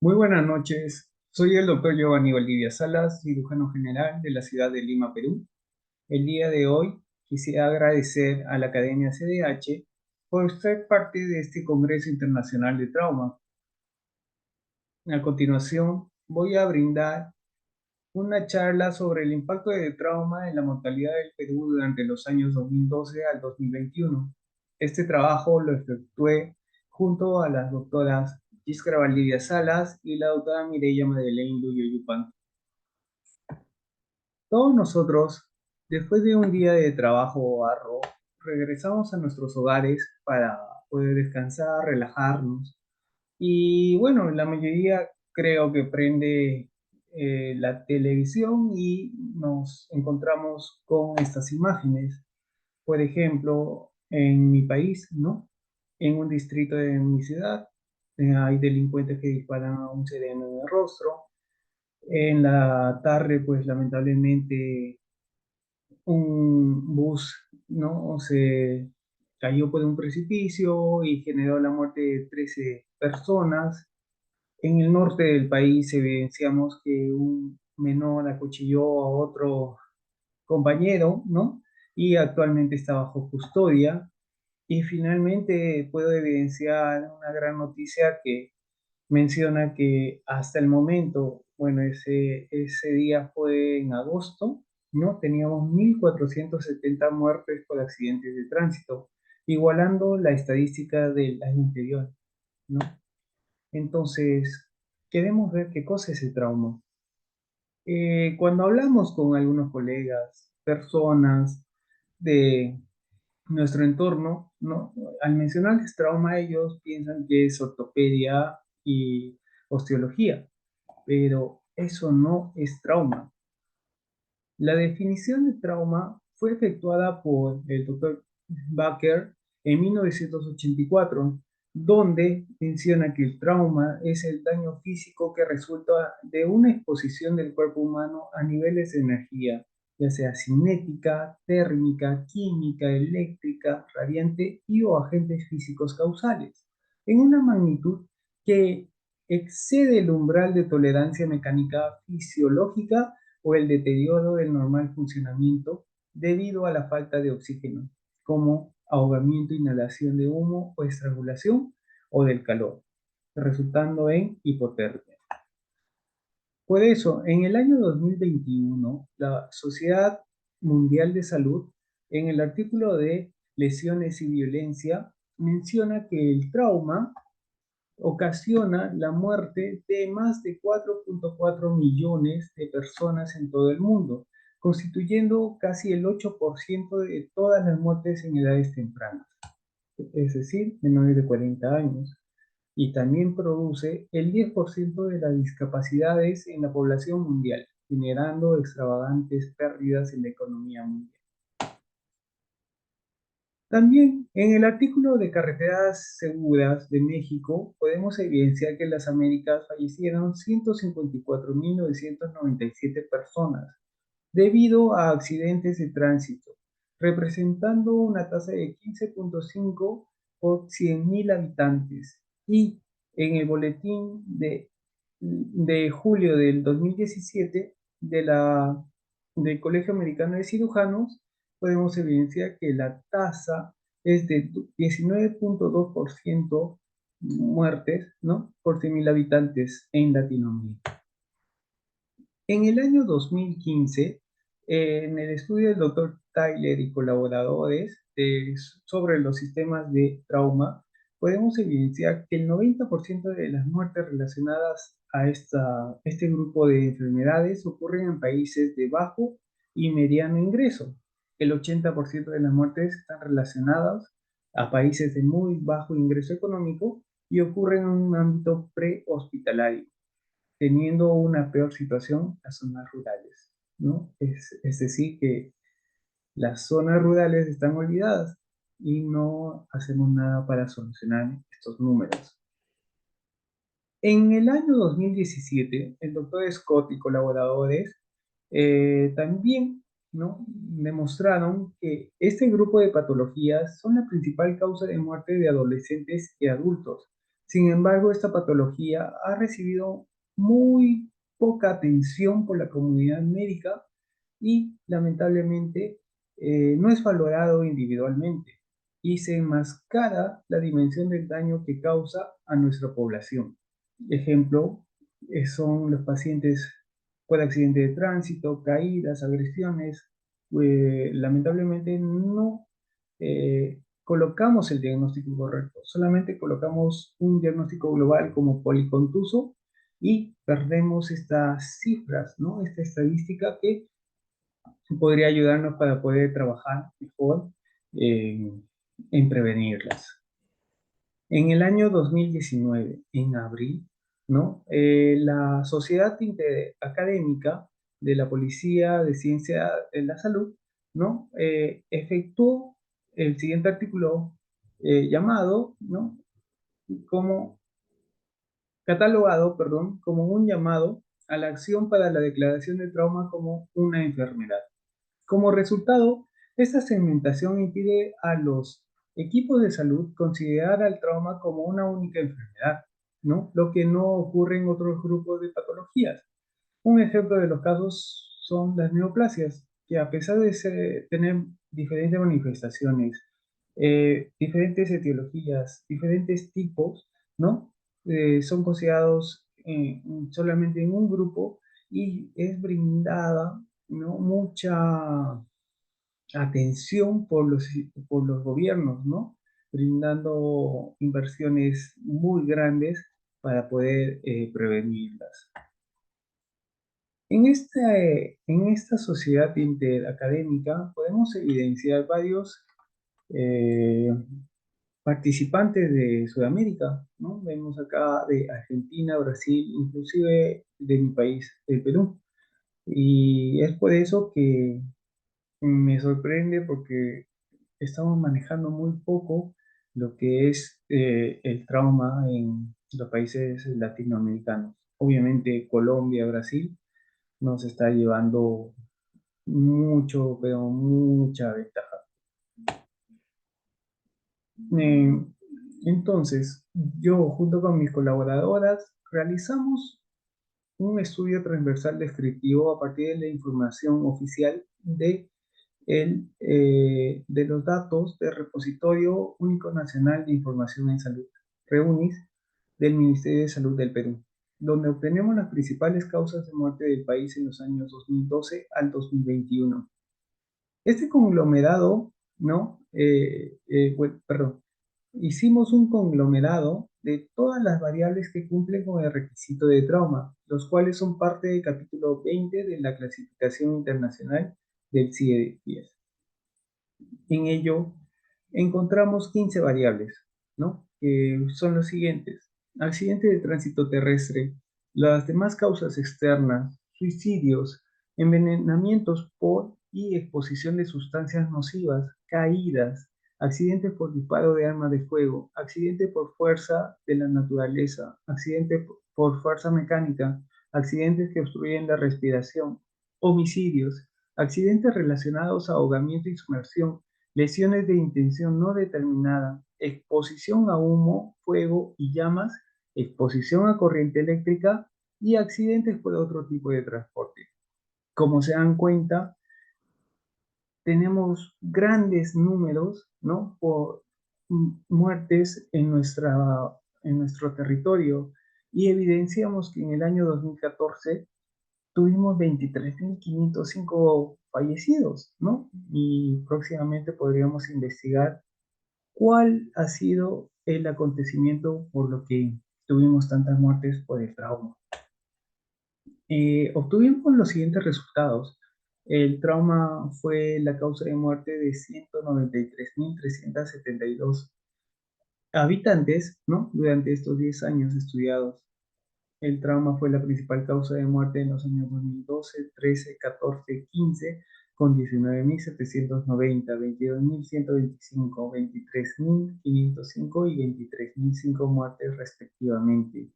Muy buenas noches. Soy el doctor Giovanni Valdivia Salas, cirujano general de la ciudad de Lima, Perú. El día de hoy quisiera agradecer a la Academia CDH por ser parte de este Congreso Internacional de Trauma. A continuación, voy a brindar una charla sobre el impacto del trauma en la mortalidad del Perú durante los años 2012 al 2021. Este trabajo lo efectué junto a las doctoras Giscra Valdivia Salas y la doctora Mireya Madeleine Luyo Yupan. Todos nosotros, después de un día de trabajo arduo, regresamos a nuestros hogares para poder descansar, relajarnos. Y bueno, la mayoría creo que prende la televisión y nos encontramos con estas imágenes. Por ejemplo, en mi país, ¿no? En un distrito de mi ciudad, hay delincuentes que disparan a un sereno en el rostro. En la tarde, pues lamentablemente, un bus, ¿no? Se cayó por un precipicio y generó la muerte de 13 personas. En el norte del país evidenciamos que un menor acuchilló a otro compañero, ¿no? Y actualmente está bajo custodia. Y finalmente puedo evidenciar una gran noticia que menciona que hasta el momento, bueno, ese día fue en agosto, ¿no? Teníamos 1.470 muertes por accidentes de tránsito, igualando la estadística del año anterior, ¿no? Entonces, queremos ver qué cosa es el trauma. Cuando hablamos con algunos colegas, personas de nuestro entorno, ¿no? Al mencionarles trauma, ellos piensan que es ortopedia y osteología, pero eso no es trauma. La definición de trauma fue efectuada por el doctor Baker en 1984, donde menciona que el trauma es el daño físico que resulta de una exposición del cuerpo humano a niveles de energía, ya sea cinética, térmica, química, eléctrica, radiante y o agentes físicos causales, en una magnitud que excede el umbral de tolerancia mecánica fisiológica o el deterioro del normal funcionamiento debido a la falta de oxígeno, como ahogamiento, inhalación de humo o estrangulación o del calor, resultando en hipotermia. Por eso, en el año 2021, la Sociedad Mundial de Salud, en el artículo de lesiones y violencia, menciona que el trauma ocasiona la muerte de más de 4.4 millones de personas en todo el mundo, constituyendo casi el 8% de todas las muertes en edades tempranas, es decir, menores de 40 años, y también produce el 10% de las discapacidades en la población mundial, generando extravagantes pérdidas en la economía mundial. También en el artículo de Carreteras Seguras de México podemos evidenciar que en las Américas fallecieron 154.997 personas debido a accidentes de tránsito, representando una tasa de 15.5 por 100.000 habitantes. Y en el boletín de julio del 2017 del Colegio Americano de Cirujanos, podemos evidenciar que la tasa es de 19.2% muertes, ¿no? Por 100.000 habitantes en Latinoamérica. En el año 2015, en el estudio del doctor Tyler y colaboradores sobre los sistemas de trauma, podemos evidenciar que el 90% de las muertes relacionadas a este grupo de enfermedades ocurren en países de bajo y mediano ingreso. El 80% de las muertes están relacionadas a países de muy bajo ingreso económico y ocurren en un ámbito prehospitalario, teniendo una peor situación las zonas rurales, ¿no? Es decir, que las zonas rurales están olvidadas y no hacemos nada para solucionar estos números. En el año 2017, el doctor Scott y colaboradores también, ¿no? Demostraron que este grupo de patologías son la principal causa de muerte de adolescentes y adultos, Sin embargo, esta patología ha recibido muy poca atención por la comunidad médica y lamentablemente no es valorado individualmente y se enmascara la dimensión del daño que causa a nuestra población. Ejemplo, son los pacientes por accidente de tránsito, caídas, agresiones. Lamentablemente no colocamos el diagnóstico correcto, solamente colocamos un diagnóstico global como policontuso y perdemos estas cifras, ¿no? Esta estadística que podría ayudarnos para poder trabajar mejor en prevenirlas. En el año 2019, en abril, ¿no? La Sociedad Académica de la Policía de Ciencia de la Salud, ¿no? Efectuó el siguiente artículo llamado, ¿no? Como catalogado, perdón, como un llamado a la acción para la declaración de trauma como una enfermedad. Como resultado, esta segmentación impide a los equipos de salud considerar al trauma como una única enfermedad, ¿no? Lo que no ocurre en otros grupos de patologías. Un ejemplo de los casos son las neoplasias, que a pesar de tener diferentes manifestaciones, diferentes etiologías, diferentes tipos, ¿no? Son considerados solamente en un grupo y es brindada, ¿no? Mucha atención por los gobiernos, ¿no? Brindando inversiones muy grandes para poder prevenirlas. En esta sociedad interacadémica podemos evidenciar varios eh, participantes de Sudamérica, ¿no? Vemos acá de Argentina, Brasil, inclusive de mi país, el Perú. Y es por eso que me sorprende porque estamos manejando muy poco lo que es el trauma en los países latinoamericanos. Obviamente Colombia, Brasil nos está llevando mucho, pero mucha ventaja. Eh, entonces, yo junto con mis colaboradoras realizamos un estudio transversal descriptivo a partir de la información oficial de los datos del Repositorio Único Nacional de Información en Salud, REUNIS, del Ministerio de Salud del Perú, donde obtenemos las principales causas de muerte del país en los años 2012 al 2021. Este conglomerado, ¿no? Perdón, hicimos un conglomerado de todas las variables que cumplen con el requisito de trauma, los cuales son parte del capítulo 20 de la clasificación internacional del CIE-10. En ello encontramos 15 variables, ¿no? Que son los siguientes: accidente de tránsito terrestre, las demás causas externas, suicidios, envenenamientos por y exposición de sustancias nocivas, caídas, accidentes por disparo de arma de fuego, accidente por fuerza de la naturaleza, accidente por fuerza mecánica, accidentes que obstruyen la respiración, homicidios, accidentes relacionados a ahogamiento y sumersión, lesiones de intención no determinada, exposición a humo, fuego y llamas, exposición a corriente eléctrica y accidentes por otro tipo de transporte. Como se dan cuenta, tenemos grandes números, ¿no? Por muertes en nuestro territorio y evidenciamos que en el año 2014 tuvimos 23.505 fallecidos, ¿no? Y próximamente podríamos investigar cuál ha sido el acontecimiento por lo que tuvimos tantas muertes por el trauma. Obtuvimos los siguientes resultados. El trauma fue la causa de muerte de 193.372 habitantes, ¿no? Durante estos 10 años estudiados. El trauma fue la principal causa de muerte en los años 2012, 13, 14, 15, con 19.790, 22.125, 23.505 y 23.005 muertes respectivamente.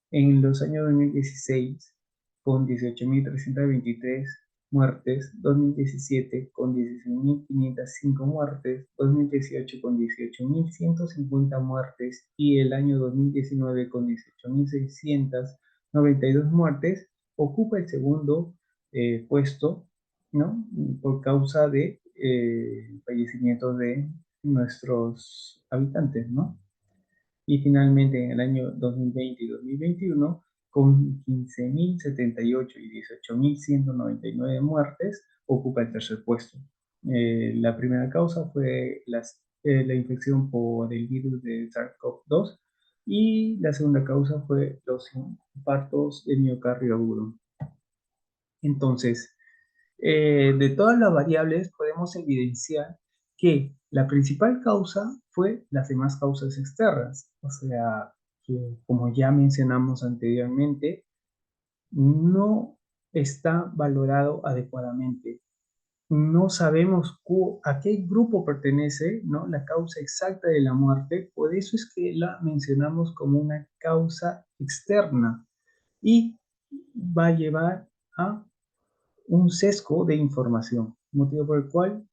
En los años 2016, con 18.323, muertes, 2017 con 16.505 muertes, 2018 con 18.150 muertes y el año 2019 con 18.692 muertes, ocupa el segundo puesto, ¿no? Por causa de fallecimientos de nuestros habitantes, ¿no? Y finalmente en el año 2020 y 2021, con 15.078 y 18.199 muertes, ocupa el tercer puesto. La primera causa fue la infección por el virus de SARS-CoV-2 y la segunda causa fue los infartos de miocardio agudo. Entonces, de todas las variables podemos evidenciar que la principal causa fue las demás causas externas, o sea, que como ya mencionamos anteriormente, no está valorado adecuadamente. No sabemos a qué grupo pertenece, ¿no? La causa exacta de la muerte, por eso es que la mencionamos como una causa externa y va a llevar a un sesgo de información, motivo por el cual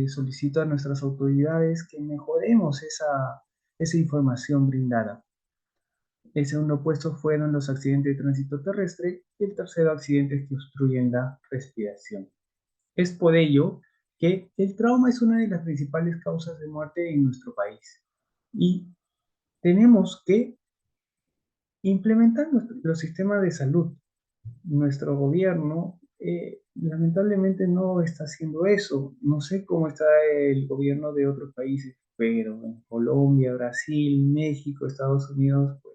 solicito a nuestras autoridades que mejoremos esa información brindada. El segundo puesto fueron los accidentes de tránsito terrestre y el tercero accidentes que obstruyen la respiración. Es por ello que el trauma es una de las principales causas de muerte en nuestro país y tenemos que implementar los sistemas de salud. Nuestro gobierno lamentablemente no está haciendo eso. No sé cómo está el gobierno de otros países, pero en Colombia, Brasil, México, Estados Unidos, pues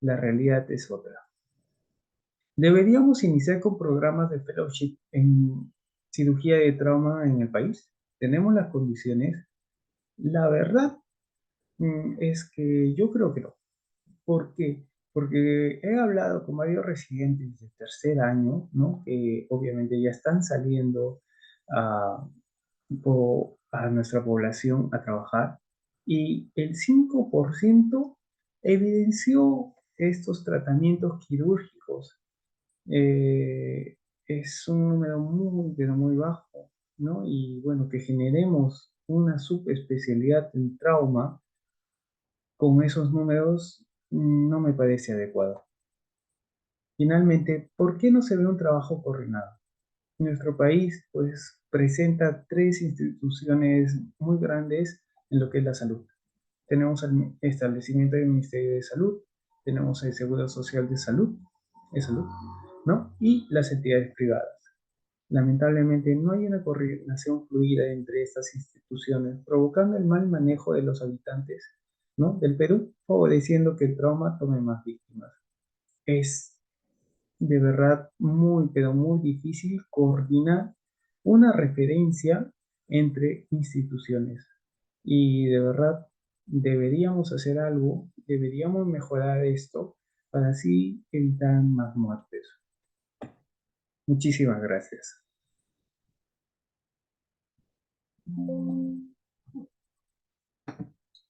la realidad es otra. Deberíamos iniciar con programas de fellowship en cirugía de trauma en el país. Tenemos las condiciones. La verdad es que yo creo que no. ¿Por qué? Porque he hablado con varios residentes de tercer año, ¿no? Que obviamente ya están saliendo a, a nuestra población a trabajar y el 5% evidenció estos tratamientos quirúrgicos. Eh, es un número muy, pero muy bajo, ¿no? Y bueno, que generemos una subespecialidad en trauma con esos números no me parece adecuado. Finalmente, ¿por qué no se ve un trabajo coordinado? Nuestro país, pues, presenta tres instituciones muy grandes en lo que es la salud. Tenemos el establecimiento del Ministerio de Salud, tenemos el Seguro Social de Salud, ¿no? Y las entidades privadas. Lamentablemente no hay una coordinación fluida entre estas instituciones, provocando el mal manejo de los habitantes, ¿no? del Perú, favoreciendo que el trauma tome más víctimas. Es de verdad muy, pero muy difícil coordinar una referencia entre instituciones. Y de verdad deberíamos hacer algo, deberíamos mejorar esto para así evitar más muertes. Muchísimas gracias.